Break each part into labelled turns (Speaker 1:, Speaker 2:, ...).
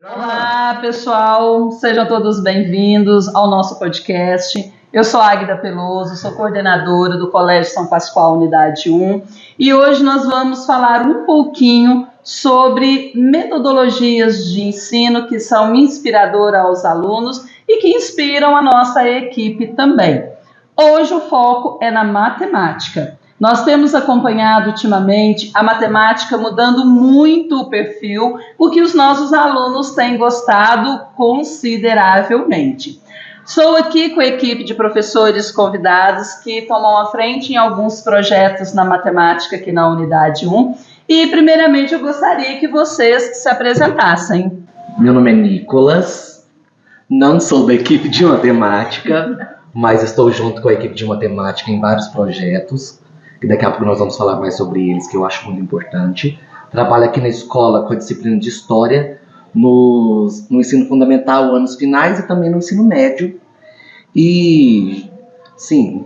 Speaker 1: Olá, pessoal, sejam todos bem-vindos ao nosso podcast. Eu sou Águida Peloso, sou coordenadora do Colégio São Pascoal Unidade 1 e hoje nós vamos falar um pouquinho sobre metodologias de ensino que são inspiradoras aos alunos e que inspiram a nossa equipe também. Hoje o foco é na matemática. Nós temos acompanhado ultimamente a matemática mudando muito o perfil, o que os nossos alunos têm gostado consideravelmente. Sou aqui com a equipe de professores convidados que tomam a frente em alguns projetos na matemática aqui na Unidade 1 e, primeiramente, eu gostaria que vocês se apresentassem.
Speaker 2: Meu nome é Nicolas, não sou da equipe de matemática, mas estou junto com a equipe de matemática em vários projetos, que daqui a pouco nós vamos falar mais sobre eles, que eu acho muito importante. Trabalho aqui na escola com a disciplina de História, no ensino fundamental, anos finais, e também no ensino médio. E, sim,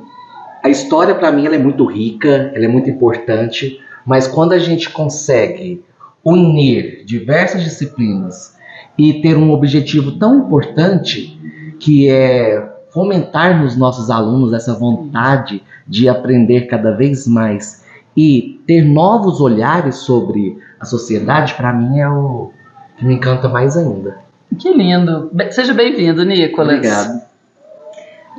Speaker 2: a história para mim ela é muito rica, ela é muito importante, mas quando a gente consegue unir diversas disciplinas e ter um objetivo tão importante, que é fomentar nos nossos alunos essa vontade de aprender cada vez mais e ter novos olhares sobre a sociedade, para mim é o que me encanta mais ainda.
Speaker 1: Que lindo! Seja bem-vindo, Nicolas.
Speaker 2: Obrigado.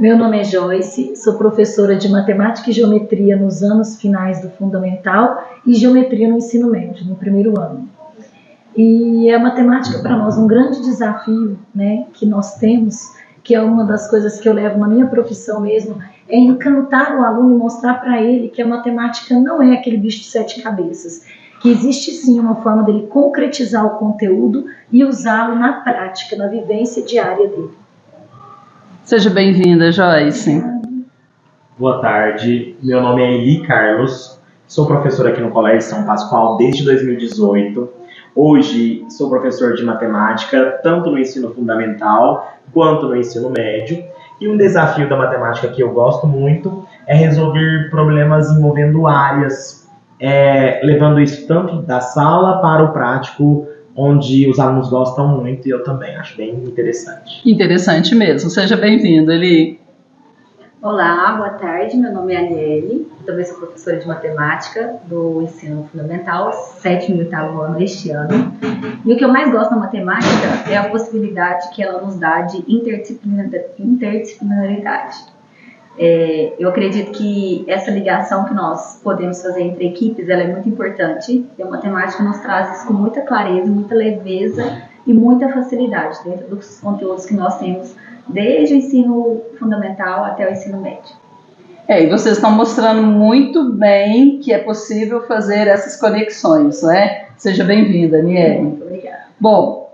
Speaker 3: Meu nome é Joyce, sou professora de Matemática e Geometria nos anos finais do Fundamental e Geometria no ensino médio, no primeiro ano. E a matemática para nós um grande desafio, né, que nós temos, que é uma das coisas que eu levo na minha profissão mesmo, é encantar o aluno e mostrar para ele que a matemática não é aquele bicho de 7 cabeças, que existe sim uma forma dele concretizar o conteúdo e usá-lo na prática, na vivência diária dele.
Speaker 1: Seja bem-vinda, Joyce.
Speaker 4: Boa tarde, meu nome é Eli Carlos, sou professor aqui no Colégio São Pascoal desde 2018. Hoje sou professor de matemática, tanto no ensino fundamental quanto no ensino médio. E um desafio da matemática que eu gosto muito é resolver problemas envolvendo áreas, levando isso tanto da sala para o prático, onde os alunos gostam muito e eu também acho bem interessante.
Speaker 1: Interessante mesmo. Seja bem-vindo, Eli.
Speaker 5: Olá, boa tarde. Meu nome é Aniele, também sou professora de matemática do ensino fundamental, 7º e 8º ano este ano. E o que eu mais gosto na matemática é a possibilidade que ela nos dá de interdisciplinaridade. Eu acredito que essa ligação que nós podemos fazer entre equipes ela é muito importante e a matemática nos traz isso com muita clareza, muita leveza e muita facilidade dentro dos conteúdos que nós temos desde o ensino fundamental até o ensino médio.
Speaker 1: E vocês estão mostrando muito bem que é possível fazer essas conexões, não é? Seja bem-vinda, Aniele.
Speaker 5: Muito obrigada.
Speaker 1: Bom,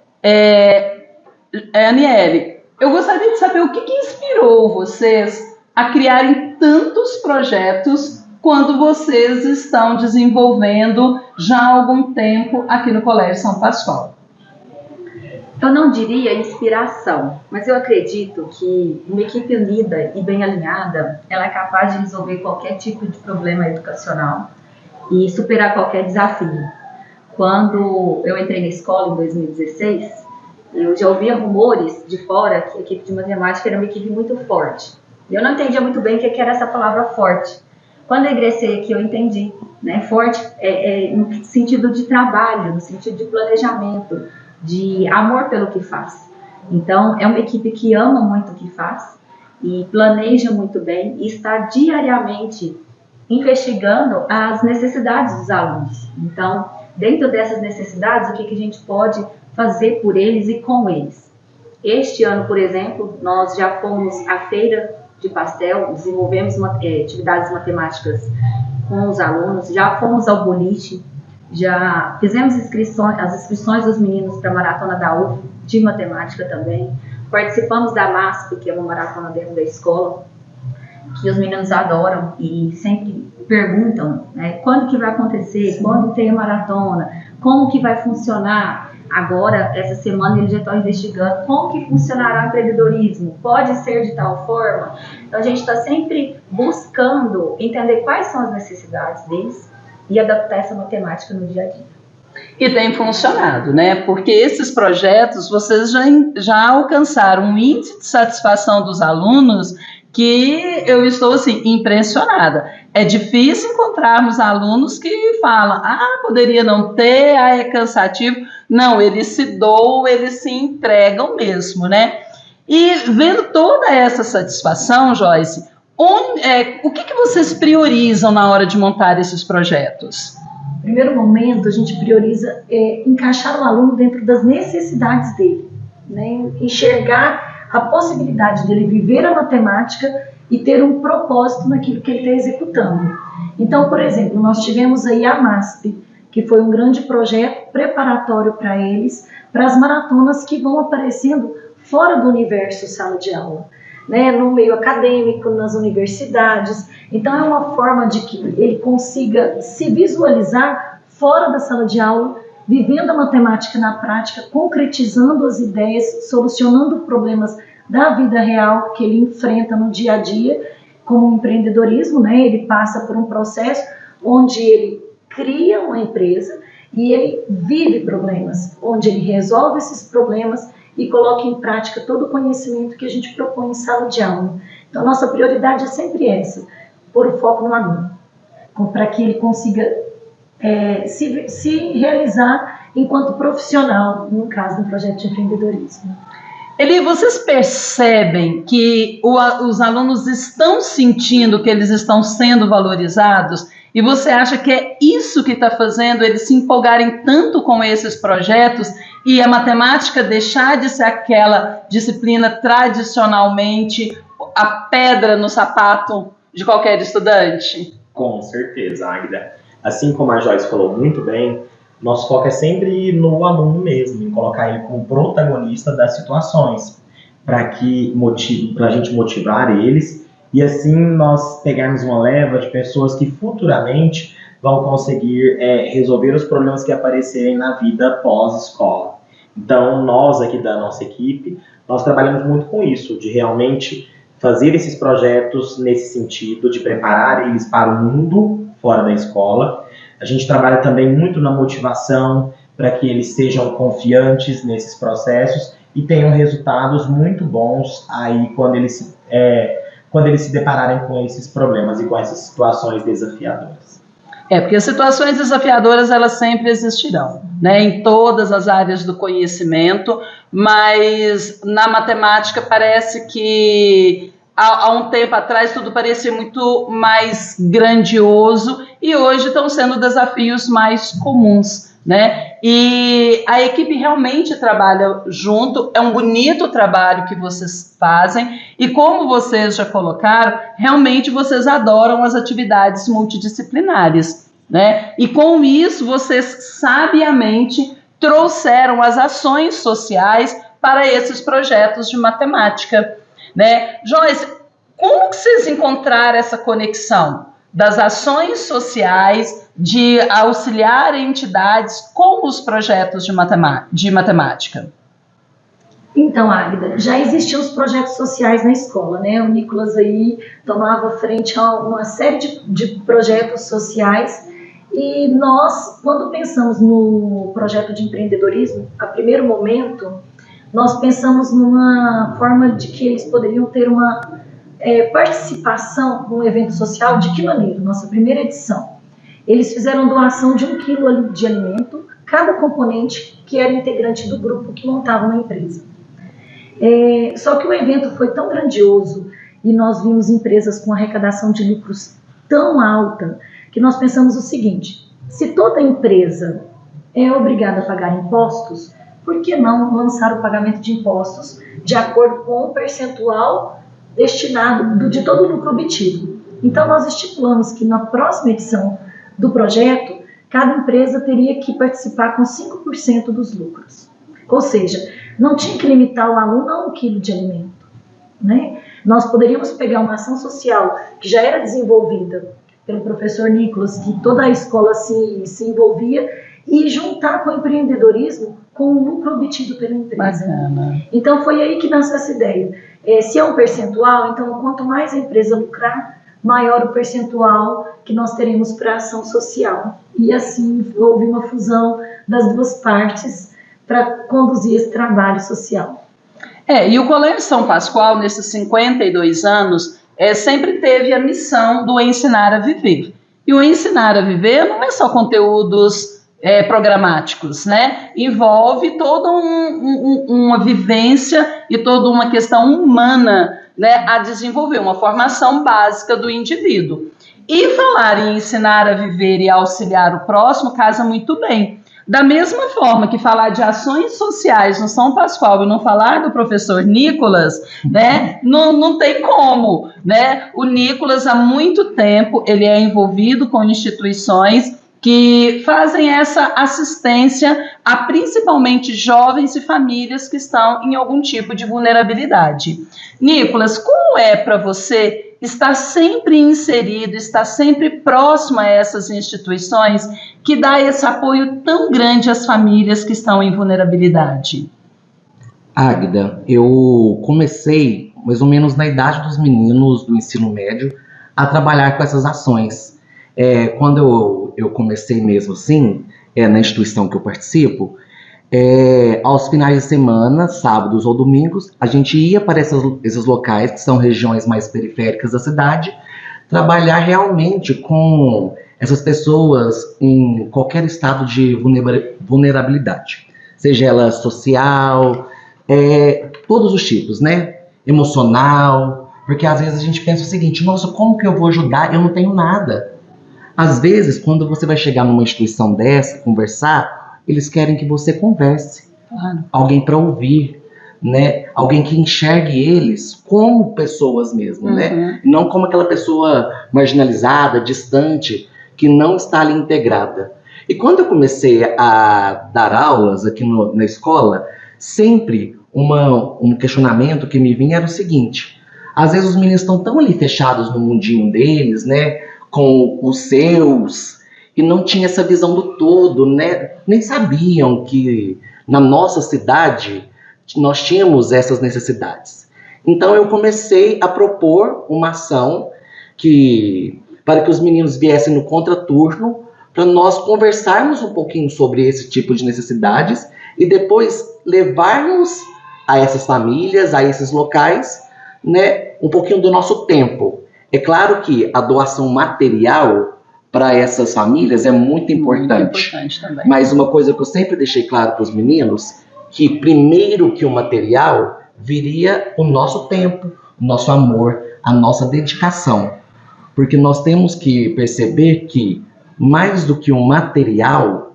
Speaker 1: Aniele, eu gostaria de saber o que inspirou vocês a criarem tantos projetos quando vocês estão desenvolvendo já há algum tempo aqui no Colégio São Pascoal.
Speaker 5: Eu não diria inspiração, mas eu acredito que uma equipe unida e bem alinhada, ela é capaz de resolver qualquer tipo de problema educacional e superar qualquer desafio. Quando eu entrei na escola em 2016, eu já ouvia rumores de fora que a equipe de matemática era uma equipe muito forte. Eu não entendia muito bem o que era essa palavra forte. Quando eu ingressei aqui, eu entendi, né? Forte no sentido de trabalho, no sentido de planejamento, de amor pelo que faz. Então, é uma equipe que ama muito o que faz e planeja muito bem e está diariamente investigando as necessidades dos alunos. Então, dentro dessas necessidades, o que a gente pode fazer por eles e com eles. Este ano, por exemplo, nós já fomos à feira de pastel, desenvolvemos atividades matemáticas com os alunos, já fomos ao boliche, já fizemos as inscrições dos meninos para a Maratona da UF de matemática também, participamos da MASP, que é uma maratona dentro da escola, que os meninos adoram e sempre perguntam, né, quando que vai acontecer, quando tem a maratona, como que vai funcionar. Agora, essa semana, eles já estão investigando como que funcionará o empreendedorismo, pode ser de tal forma. Então, a gente está sempre buscando entender quais são as necessidades deles e adaptar essa matemática no dia a dia.
Speaker 1: E tem funcionado, né? Porque esses projetos, vocês já alcançaram um índice de satisfação dos alunos que eu estou, assim, impressionada. É difícil encontrarmos alunos que falam, poderia não ter, é cansativo. Não, eles se doam, eles se entregam mesmo, né? E vendo toda essa satisfação, Joyce, o que vocês priorizam na hora de montar esses projetos?
Speaker 3: No primeiro momento, a gente prioriza encaixar o aluno dentro das necessidades dele, né? Enxergar a possibilidade dele viver a matemática e ter um propósito naquilo que ele está executando. Então, por exemplo, nós tivemos aí a MASP, que foi um grande projeto preparatório para eles, para as maratonas que vão aparecendo fora do universo sala de aula, né? No meio acadêmico, nas universidades. Então, é uma forma de que ele consiga se visualizar fora da sala de aula, vivendo a matemática na prática, concretizando as ideias, solucionando problemas da vida real que ele enfrenta no dia a dia, como o empreendedorismo, né? Ele passa por um processo onde ele cria uma empresa e ele vive problemas, onde ele resolve esses problemas e coloca em prática todo o conhecimento que a gente propõe em sala de aula. Então, nossa prioridade é sempre essa, pôr o foco no aluno, para que ele consiga se realizar enquanto profissional, no caso do projeto de empreendedorismo.
Speaker 1: Eli, vocês percebem que os alunos estão sentindo que eles estão sendo valorizados? E você acha que é isso que está fazendo eles se empolgarem tanto com esses projetos e a matemática deixar de ser aquela disciplina tradicionalmente a pedra no sapato de qualquer estudante?
Speaker 4: Com certeza, Águida. Assim como a Joyce falou muito bem, nosso foco é sempre no aluno mesmo, em colocar ele como protagonista das situações, para a gente motivar eles e assim nós pegarmos uma leva de pessoas que futuramente vão conseguir resolver os problemas que aparecerem na vida pós-escola. Então, nós aqui da nossa equipe, nós trabalhamos muito com isso, de realmente fazer esses projetos nesse sentido, de preparar eles para o mundo fora da escola. A gente trabalha também muito na motivação, para que eles sejam confiantes nesses processos e tenham resultados muito bons aí quando eles se depararem com esses problemas e com essas situações desafiadoras.
Speaker 1: Porque as situações desafiadoras, elas sempre existirão, né, em todas as áreas do conhecimento, mas na matemática parece que há um tempo atrás tudo parecia muito mais grandioso e hoje estão sendo desafios mais comuns, né? E a equipe realmente trabalha junto, é um bonito trabalho que vocês fazem e como vocês já colocaram, realmente vocês adoram as atividades multidisciplinares, né? E com isso vocês sabiamente trouxeram as ações sociais para esses projetos de matemática, né? Joyce, como que vocês encontraram essa conexão das ações sociais de auxiliar entidades com os projetos de matemática?
Speaker 3: Então, Águida, já existiam os projetos sociais na escola, né? O Nicolas aí tomava frente a uma série de projetos sociais e nós, quando pensamos no projeto de empreendedorismo, a primeiro momento, nós pensamos numa forma de que eles poderiam ter uma participação num evento social. De que maneira? Nossa primeira edição, eles fizeram doação de 1 quilo de alimento, cada componente que era integrante do grupo que montava uma empresa. Só que o evento foi tão grandioso e nós vimos empresas com arrecadação de lucros tão alta que nós pensamos o seguinte: se toda empresa é obrigada a pagar impostos, por que não lançar o pagamento de impostos de acordo com o percentual destinado de todo o lucro obtido? Então, nós estipulamos que na próxima edição do projeto, cada empresa teria que participar com 5% dos lucros. Ou seja, não tinha que limitar o aluno a 1 quilo de alimento, né? Nós poderíamos pegar uma ação social que já era desenvolvida pelo professor Nicolas, que toda a escola se envolvia, e juntar com o empreendedorismo com o lucro obtido pela empresa.
Speaker 1: Bacana.
Speaker 3: Então foi aí que nasceu essa ideia. Se é um percentual, então quanto mais a empresa lucrar, maior o percentual que nós teremos para a ação social. E assim houve uma fusão das duas partes para conduzir esse trabalho social.
Speaker 1: E o Colégio São Pascoal, nesses 52 anos, sempre teve a missão do ensinar a viver. E o ensinar a viver não é só conteúdos programáticos, né? Envolve toda uma vivência e toda uma questão humana, né, a desenvolver, uma formação básica do indivíduo. E falar em ensinar a viver e auxiliar o próximo casa muito bem. Da mesma forma que falar de ações sociais no São Pascoal e não falar do professor Nicolas, né, não tem como, né? O Nicolas, há muito tempo, ele é envolvido com instituições que fazem essa assistência a principalmente jovens e famílias que estão em algum tipo de vulnerabilidade. Nicolas, como é para você estar sempre inserido, estar sempre próximo a essas instituições que dá esse apoio tão grande às famílias que estão em vulnerabilidade?
Speaker 2: Águida, eu comecei mais ou menos na idade dos meninos do ensino médio a trabalhar com essas ações. Quando eu comecei mesmo assim, na instituição que eu participo, aos finais de semana, sábados ou domingos, a gente ia para esses locais, que são regiões mais periféricas da cidade, trabalhar realmente com essas pessoas em qualquer estado de vulnerabilidade, seja ela social, todos os tipos, né? Emocional, porque às vezes a gente pensa o seguinte: nossa, como que eu vou ajudar? Eu não tenho nada. Às vezes, quando você vai chegar numa instituição dessa, conversar, eles querem que você converse.
Speaker 1: Claro.
Speaker 2: Alguém para ouvir, né? Alguém que enxergue eles como pessoas mesmo, né? Não como aquela pessoa marginalizada, distante, que não está ali integrada. E quando eu comecei a dar aulas aqui na escola, sempre um questionamento que me vinha era o seguinte: às vezes os meninos estão tão ali fechados no mundinho deles, né? Com os seus, e não tinha essa visão do todo, né? Nem sabiam que na nossa cidade nós tínhamos essas necessidades. Então eu comecei a propor uma ação para que os meninos viessem no contraturno, para nós conversarmos um pouquinho sobre esse tipo de necessidades e depois levarmos a essas famílias, a esses locais, né, um pouquinho do nosso tempo. É claro que a doação material para essas famílias é muito importante.
Speaker 1: Também.
Speaker 2: Mas uma coisa que eu sempre deixei claro para os meninos, que primeiro que o material viria o nosso tempo, o nosso amor, a nossa dedicação. Porque nós temos que perceber que, mais do que o material,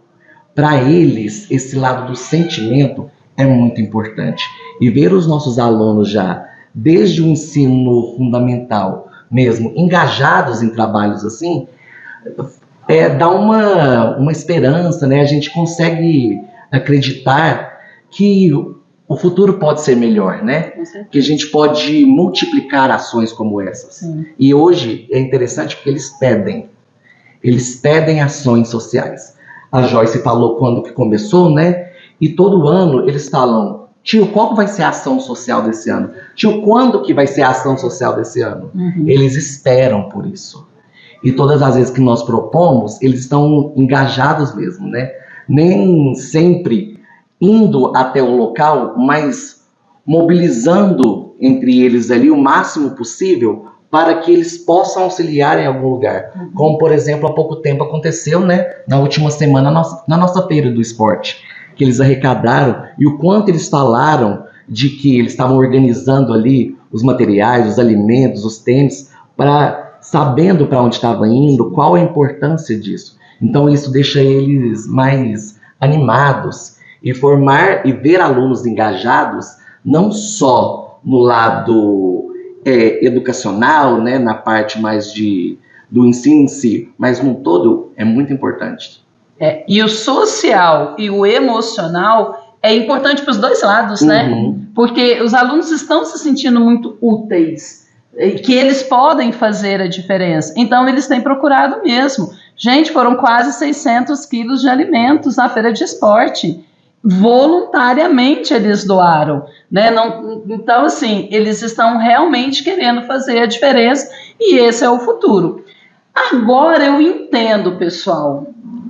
Speaker 2: para eles, esse lado do sentimento é muito importante. E ver os nossos alunos já, desde o ensino fundamental, mesmo engajados em trabalhos assim, dá uma esperança, né? A gente consegue acreditar que o futuro pode ser melhor, né? Que a gente pode multiplicar ações como essas.
Speaker 1: Sim.
Speaker 2: E hoje é interessante porque eles pedem ações sociais. A Joyce falou quando que começou, né? E todo ano eles falam: tio, qual vai ser a ação social desse ano? Tio, quando que vai ser a ação social desse ano? Eles esperam por isso. E todas as vezes que nós propomos, eles estão engajados mesmo, né? Nem sempre indo até o local, mas mobilizando entre eles ali o máximo possível para que eles possam auxiliar em algum lugar. Como, por exemplo, há pouco tempo aconteceu, né? Na última semana, na nossa feira do esporte, que eles arrecadaram, e o quanto eles falaram de que eles estavam organizando ali os materiais, os alimentos, os tênis, sabendo para onde estava indo, qual a importância disso. Então isso deixa eles mais animados e ver alunos engajados, não só no lado educacional, né, na parte mais do ensino em si, mas no todo é muito importante.
Speaker 1: E o social e o emocional é importante para os dois lados, né? Porque os alunos estão se sentindo muito úteis, que eles podem fazer a diferença. Então, eles têm procurado mesmo. Gente, foram quase 600 quilos de alimentos na feira de esporte. Voluntariamente eles doaram, né? Então, assim, eles estão realmente querendo fazer a diferença e esse é o futuro. Agora eu entendo, pessoal,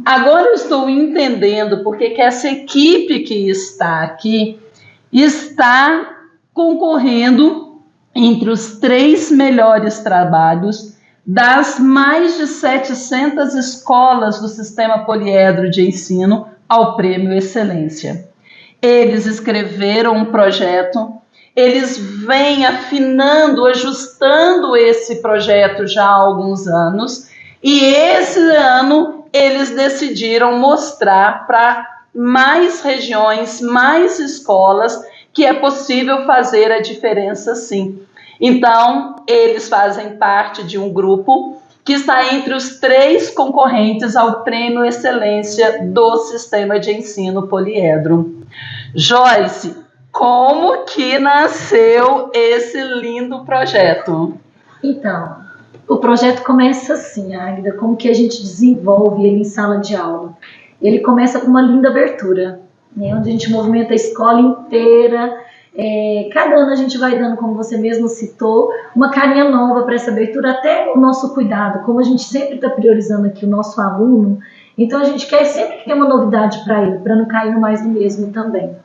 Speaker 1: Agora eu estou entendendo porque que essa equipe que está aqui está concorrendo entre os 3 melhores trabalhos das mais de 700 escolas do Sistema Poliedro de Ensino ao Prêmio Excelência. Eles escreveram um projeto, eles vêm afinando, ajustando esse projeto já há alguns anos, e esse ano eles decidiram mostrar para mais regiões, mais escolas, que é possível fazer a diferença sim. Então, eles fazem parte de um grupo que está entre os 3 concorrentes ao Prêmio Excelência do Sistema de Ensino Poliedro. Joyce, como que nasceu esse lindo projeto?
Speaker 3: Então, o projeto começa assim, Águida, como que a gente desenvolve ele em sala de aula. Ele começa com uma linda abertura, né, onde a gente movimenta a escola inteira. Cada ano a gente vai dando, como você mesmo citou, uma carinha nova para essa abertura, até o nosso cuidado, como a gente sempre está priorizando aqui o nosso aluno, então a gente quer sempre ter uma novidade para ele, para não cair no mais do mesmo também.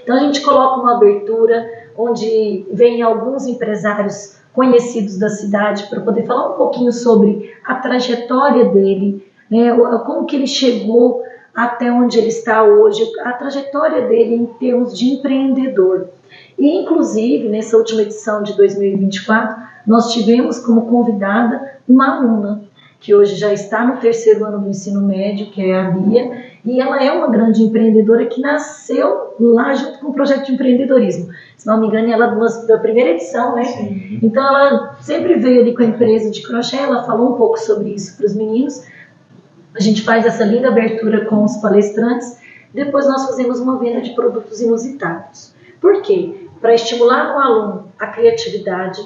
Speaker 3: Então a gente coloca uma abertura onde vem alguns empresários conhecidos da cidade para poder falar um pouquinho sobre a trajetória dele, né, como que ele chegou até onde ele está hoje, a trajetória dele em termos de empreendedor. E, inclusive, nessa última edição de 2024, nós tivemos como convidada uma aluna, que hoje já está no 3º ano do ensino médio, que é a Bia, e ela é uma grande empreendedora que nasceu lá junto com o projeto de empreendedorismo. Se não me engano, ela é da primeira edição, né? Sim. Então, ela sempre veio ali com a empresa de crochê, ela falou um pouco sobre isso para os meninos. A gente faz essa linda abertura com os palestrantes, depois nós fazemos uma venda de produtos inusitados. Por quê? Para estimular no aluno a criatividade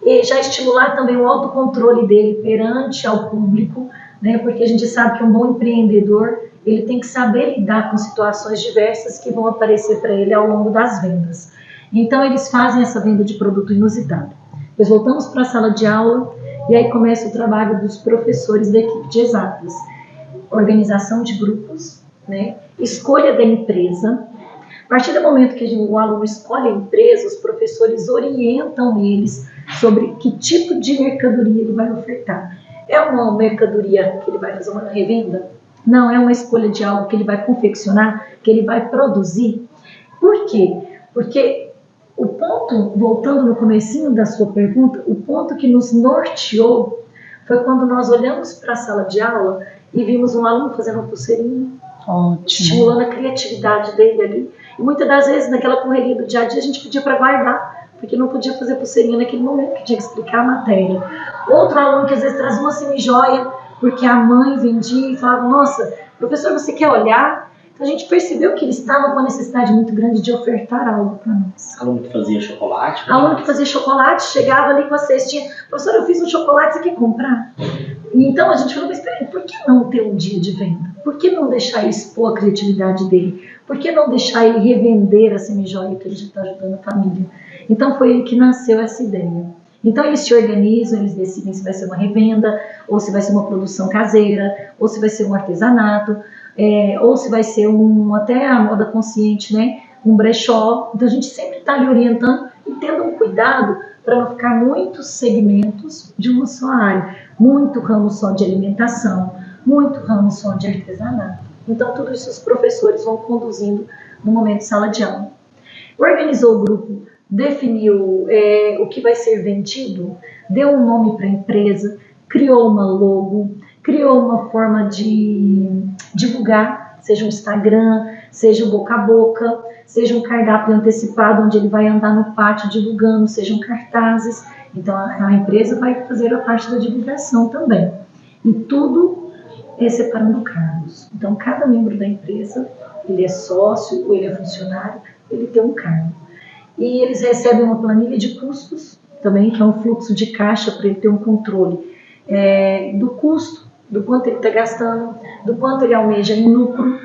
Speaker 3: e já estimular também o autocontrole dele perante ao público, né? Porque a gente sabe que um bom empreendedor, ele tem que saber lidar com situações diversas que vão aparecer para ele ao longo das vendas. Então, eles fazem essa venda de produto inusitado. Depois voltamos para a sala de aula e aí começa o trabalho dos professores da equipe de exatas. Organização de grupos, né? Escolha da empresa. A partir do momento que o aluno escolhe a empresa, os professores orientam eles sobre que tipo de mercadoria ele vai ofertar. É uma mercadoria que ele vai fazer uma revenda? Não, é uma escolha de algo que ele vai confeccionar, que ele vai produzir. Por quê? Porque o ponto, voltando no comecinho da sua pergunta, o ponto que nos norteou foi quando nós olhamos para a sala de aula e vimos um aluno fazendo uma pulseirinha, estimulando a criatividade dele ali. E muitas das vezes, naquela correria do dia a dia, a gente pedia para guardar, porque não podia fazer pulseirinha naquele momento, que tinha que explicar a matéria. Outro aluno que às vezes trazia uma semijoia, porque a mãe vendia e falava, nossa, professor, você quer olhar? Então a gente percebeu que ele estava com uma necessidade muito grande de ofertar algo para nós.
Speaker 4: Aluno que fazia chocolate?
Speaker 3: Aluno que fazia chocolate, chegava ali com a cestinha, professor, eu fiz um chocolate, você quer comprar? E então a gente falou, mas peraí, por que não ter um dia de venda? Por que não deixar ele expor a criatividade dele? Por que não deixar ele revender a semijoia que ele já está ajudando a família? Então foi aí que nasceu essa ideia. Então eles se organizam, eles decidem se vai ser uma revenda, ou se vai ser uma produção caseira, ou se vai ser um artesanato, ou se vai ser até a moda consciente, né? Um brechó. Então a gente sempre está ali orientando e tendo um cuidado para não ficar muitos segmentos de uma só área. Muito ramo só de alimentação, muito ramo só de artesanato. Então tudo isso os professores vão conduzindo no momento de sala de aula. Organizou o grupo, definiu o que vai ser vendido, deu um nome para a empresa, criou uma logo, criou uma forma de divulgar, seja um Instagram, seja um boca a boca, seja um cardápio antecipado onde ele vai andar no pátio divulgando, sejam cartazes. Então a empresa vai fazer a parte da divulgação também. E tudo separando cargos. Então cada membro da empresa, ele é sócio ou ele é funcionário, ele tem um cargo. E eles recebem uma planilha de custos também, que é um fluxo de caixa para ele ter um controle do custo, do quanto ele está gastando, do quanto ele almeja em lucro,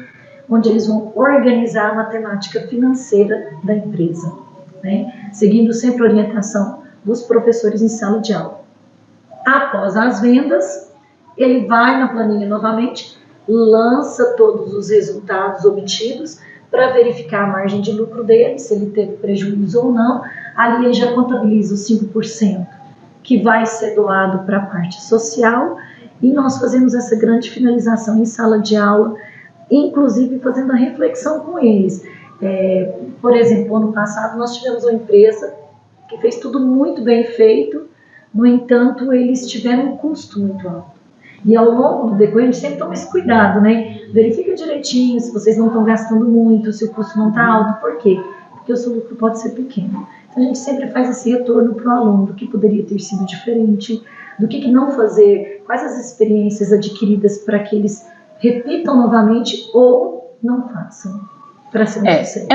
Speaker 3: onde eles vão organizar a matemática financeira da empresa, né? Seguindo sempre a orientação dos professores em sala de aula. Após as vendas, ele vai na planilha novamente, lança todos os resultados obtidos para verificar a margem de lucro dele, se ele teve prejuízo ou não. Ali ele já contabiliza os 5% que vai ser doado para a parte social, e nós fazemos essa grande finalização em sala de aula, inclusive fazendo a reflexão com eles. Por exemplo, ano passado nós tivemos uma empresa que fez tudo muito bem feito, no entanto, eles tiveram um custo muito alto. E ao longo do decorrer, a gente sempre toma esse cuidado, né? Verifica direitinho se vocês não estão gastando muito, se o custo não está alto. Por quê? Porque o seu lucro pode ser pequeno. Então, a gente sempre faz esse retorno para o aluno, do que poderia ter sido diferente, do que não fazer, quais as experiências adquiridas para que eles repitam novamente ou não façam, para ser um sucesso.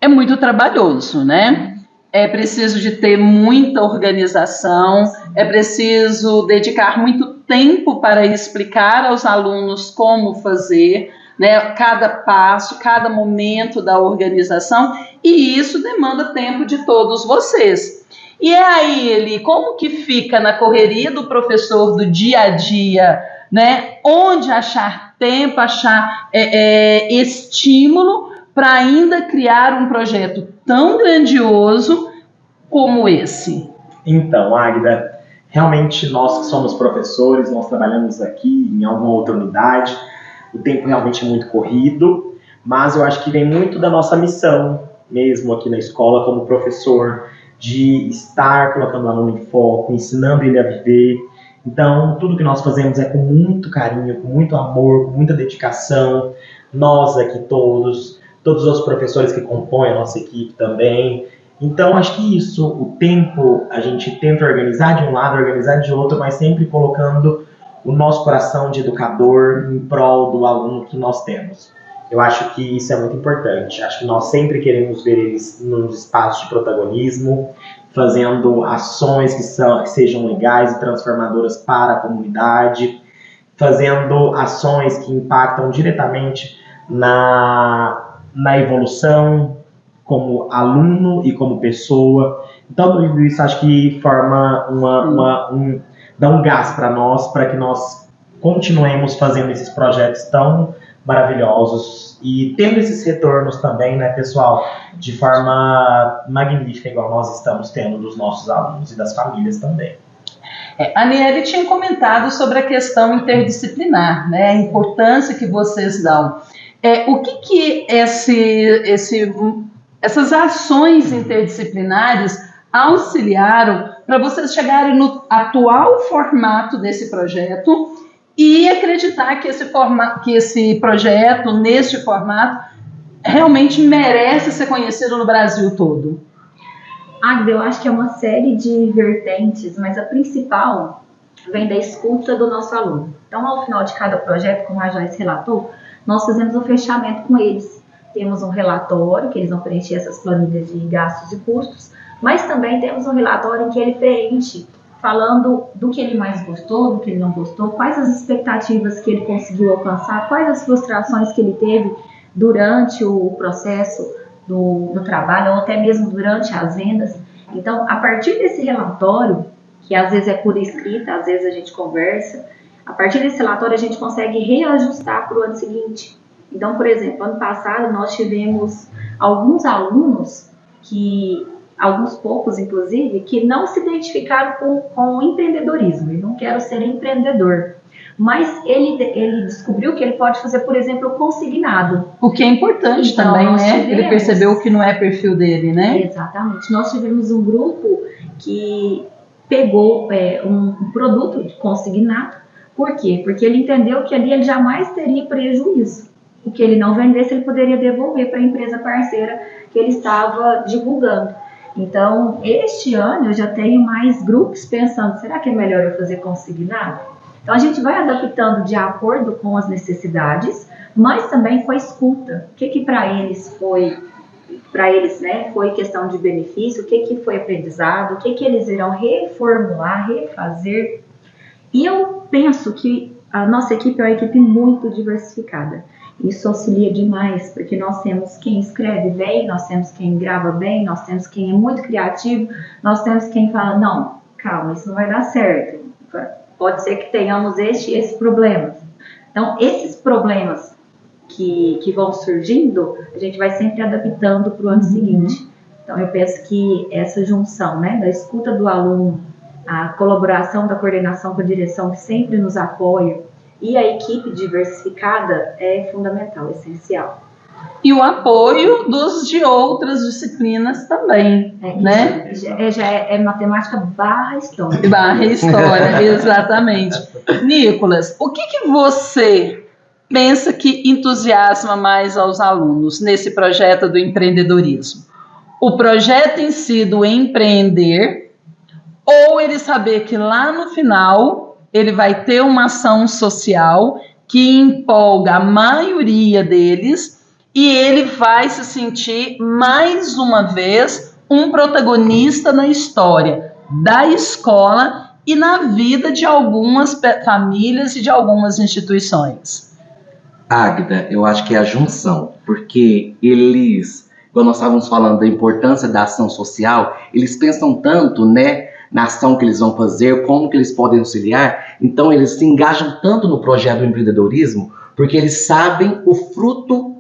Speaker 1: É muito trabalhoso, né? É preciso de ter muita organização, é preciso dedicar muito tempo para explicar aos alunos como fazer, né, cada passo, cada momento da organização, e isso demanda tempo de todos vocês. E aí, Eli, como que fica na correria do professor do dia a dia, né? Onde achar tempo, achar estímulo para ainda criar um projeto tão grandioso como esse?
Speaker 4: Então, Águida, realmente nós que somos professores, nós trabalhamos aqui em alguma outra unidade, o tempo realmente é muito corrido, mas eu acho que vem muito da nossa missão, mesmo aqui na escola, como professor, de estar colocando o aluno em foco, ensinando ele a viver. Então, tudo que nós fazemos é com muito carinho, com muito amor, com muita dedicação. Nós aqui todos os professores que compõem a nossa equipe também. Então, acho que isso, o tempo, a gente tenta organizar de um lado, organizar de outro, mas sempre colocando o nosso coração de educador em prol do aluno que nós temos. Eu acho que isso é muito importante. Acho que nós sempre queremos ver eles nos espaços de protagonismo, fazendo ações que sejam legais e transformadoras para a comunidade, fazendo ações que impactam diretamente na evolução como aluno e como pessoa. Então, tudo isso acho que forma dá um gás para nós, para que nós continuemos fazendo esses projetos tão maravilhosos e tendo esses retornos também, né, pessoal, de forma magnífica, igual nós estamos tendo dos nossos alunos e das famílias também.
Speaker 1: A Aniele tinha comentado sobre a questão interdisciplinar, né, a importância que vocês dão. O que essas ações interdisciplinares auxiliaram para vocês chegarem no atual formato desse projeto e acreditar que esse projeto, neste formato, realmente merece ser conhecido no Brasil todo?
Speaker 5: Agda, eu acho que é uma série de vertentes, mas a principal vem da escuta do nosso aluno. Então, ao final de cada projeto, como a Joyce relatou, nós fazemos um fechamento com eles. Temos um relatório, que eles vão preencher essas planilhas de gastos e custos, mas também temos um relatório em que ele preenche, falando do que ele mais gostou, do que ele não gostou, quais as expectativas que ele conseguiu alcançar, quais as frustrações que ele teve durante o processo do trabalho, ou até mesmo durante as vendas. Então, a partir desse relatório, que às vezes é por escrita, às vezes a gente conversa, a partir desse relatório a gente consegue reajustar para o ano seguinte. Então, por exemplo, ano passado nós tivemos alguns alunos alguns poucos inclusive, que não se identificaram com o empreendedorismo, e não quero ser empreendedor. Mas ele descobriu que ele pode fazer, por exemplo, o consignado.
Speaker 1: O que é importante então, também, né? Ele percebeu que não é perfil dele, né?
Speaker 5: Exatamente. Nós tivemos um grupo que pegou um produto de consignado. Por quê? Porque ele entendeu que ali ele jamais teria prejuízo. O que ele não vendesse, ele poderia devolver para a empresa parceira que ele estava divulgando. Então, este ano eu já tenho mais grupos pensando, será que é melhor eu fazer consignado? Então, a gente vai adaptando de acordo com as necessidades, mas também com a escuta. O que para eles foi, né, foi questão de benefício, o que foi aprendizado, o que eles irão reformular, refazer. E eu penso que a nossa equipe é uma equipe muito diversificada. Isso auxilia demais, porque nós temos quem escreve bem, nós temos quem grava bem, nós temos quem é muito criativo, nós temos quem fala, não, calma, isso não vai dar certo. Pode ser que tenhamos esse problema. Então, esses problemas que vão surgindo, a gente vai sempre adaptando para o ano seguinte. Então, eu penso que essa junção, né, da escuta do aluno, a colaboração da coordenação com a direção, que sempre nos apoia, e a equipe diversificada é fundamental, essencial.
Speaker 1: E o apoio de outras disciplinas também, né?
Speaker 5: Já é matemática barra história.
Speaker 1: Barra história, exatamente. Nicolas, o que você pensa que entusiasma mais aos alunos nesse projeto do empreendedorismo? O projeto em si do empreender, ou ele saber que lá no final ele vai ter uma ação social que empolga a maioria deles e ele vai se sentir mais uma vez um protagonista na história da escola e na vida de algumas famílias e de algumas instituições?
Speaker 2: Águida, eu acho que é a junção, porque eles, quando nós estávamos falando da importância da ação social, eles pensam tanto, né, na ação que eles vão fazer, como que eles podem auxiliar, então eles se engajam tanto no projeto do empreendedorismo, porque eles sabem o fruto,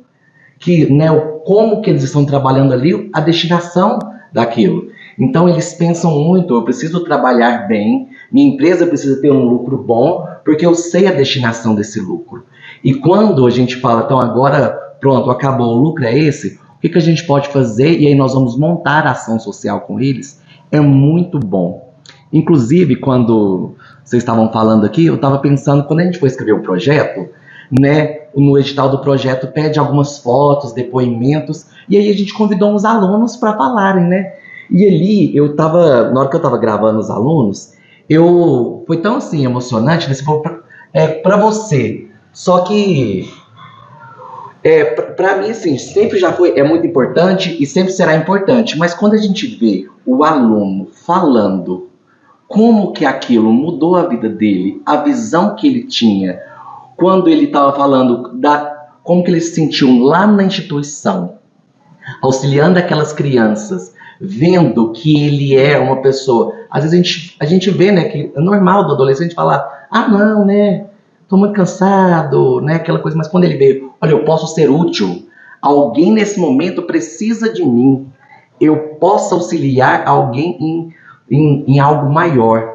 Speaker 2: que, né, como que eles estão trabalhando ali, a destinação daquilo. Então eles pensam muito, eu preciso trabalhar bem, minha empresa precisa ter um lucro bom, porque eu sei a destinação desse lucro. E quando a gente fala, então agora, pronto, acabou, o lucro é esse, o que a gente pode fazer? E aí nós vamos montar a ação social com eles, é muito bom. Inclusive, quando vocês estavam falando aqui, eu estava pensando, quando a gente foi escrever o projeto, né, no edital do projeto pede algumas fotos, depoimentos, e aí a gente convidou uns alunos para falarem, né? E ali, na hora que eu estava gravando os alunos, foi tão assim, emocionante, né? Você falou, para você, só que para mim, assim, sempre já foi, é muito importante e sempre será importante, mas quando a gente vê o aluno falando como que aquilo mudou a vida dele, a visão que ele tinha, quando ele estava falando como que ele se sentiu lá na instituição, auxiliando aquelas crianças, vendo que ele é uma pessoa, às vezes a gente vê, né, que é normal do adolescente falar, não, né, tô muito cansado, né, aquela coisa, mas quando ele vê, olha, eu posso ser útil, alguém nesse momento precisa de mim, eu posso auxiliar alguém em algo maior.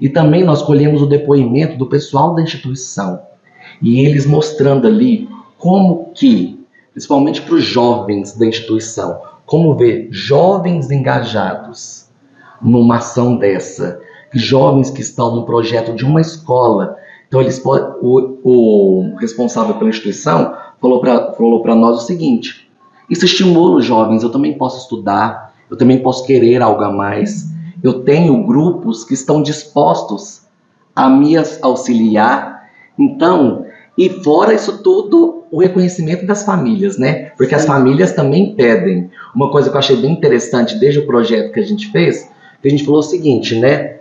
Speaker 2: E também nós colhemos o depoimento do pessoal da instituição, e eles mostrando ali como que, principalmente para os jovens da instituição, como ver jovens engajados numa ação dessa, jovens que estão no projeto de uma escola. Então o responsável pela instituição falou para nós o seguinte: isso estimula os jovens, eu também posso estudar, eu também posso querer algo a mais, eu tenho grupos que estão dispostos a me auxiliar. Então, e fora isso tudo, o reconhecimento das famílias, né? Porque as famílias também pedem. Uma coisa que eu achei bem interessante desde o projeto que a gente fez, que a gente falou o seguinte, né?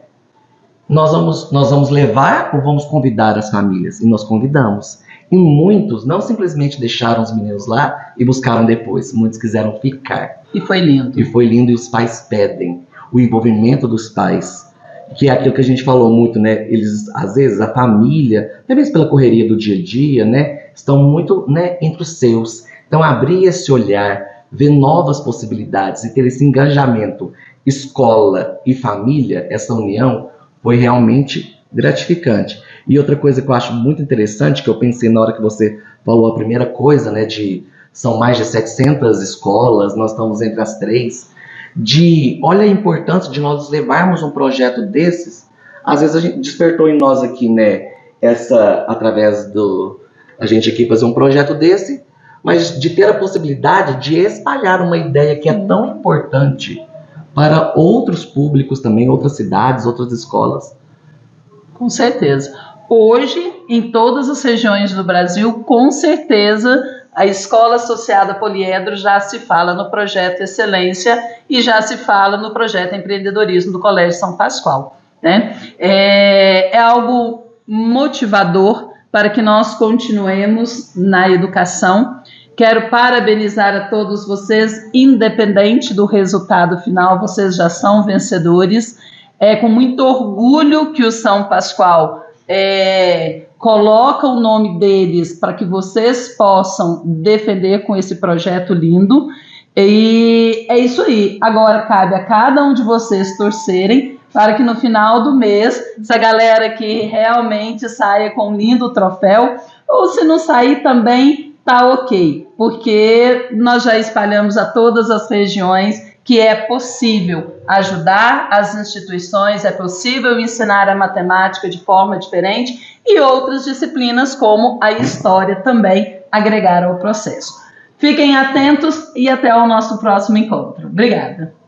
Speaker 2: Nós vamos levar ou vamos convidar as famílias? E nós convidamos. E muitos não simplesmente deixaram os meninos lá e buscaram depois. Muitos quiseram ficar.
Speaker 1: E foi lindo.
Speaker 2: E foi lindo, e os pais pedem. O envolvimento dos pais, que é aquilo que a gente falou muito, né? Eles, às vezes, a família, até mesmo pela correria do dia a dia, né? Estão muito, né, entre os seus. Então, abrir esse olhar, ver novas possibilidades e ter esse engajamento, escola e família, essa união, foi realmente gratificante. E outra coisa que eu acho muito interessante, que eu pensei na hora que você falou a primeira coisa, né? São mais de 700 escolas, nós estamos entre as 3. Olha a importância de nós levarmos um projeto desses. Às vezes a gente despertou em nós aqui, né, através a gente aqui fazer um projeto desse, mas de ter a possibilidade de espalhar uma ideia que é tão importante para outros públicos também, outras cidades, outras escolas.
Speaker 1: Com certeza. Hoje, em todas as regiões do Brasil, com certeza, a Escola Associada Poliedro já se fala no projeto Excelência e já se fala no projeto Empreendedorismo do Colégio São Pascoal, né? É algo motivador para que nós continuemos na educação. Quero parabenizar a todos vocês, independente do resultado final, vocês já são vencedores. É com muito orgulho que o São Pascoal coloca o nome deles para que vocês possam defender com esse projeto lindo. E é isso aí. Agora cabe a cada um de vocês torcerem para que no final do mês, essa galera aqui realmente saia com um lindo troféu, ou se não sair também, tá ok, porque nós já espalhamos a todas as regiões que é possível ajudar as instituições, é possível ensinar a matemática de forma diferente e outras disciplinas como a história também agregaram ao processo. Fiquem atentos e até o nosso próximo encontro. Obrigada.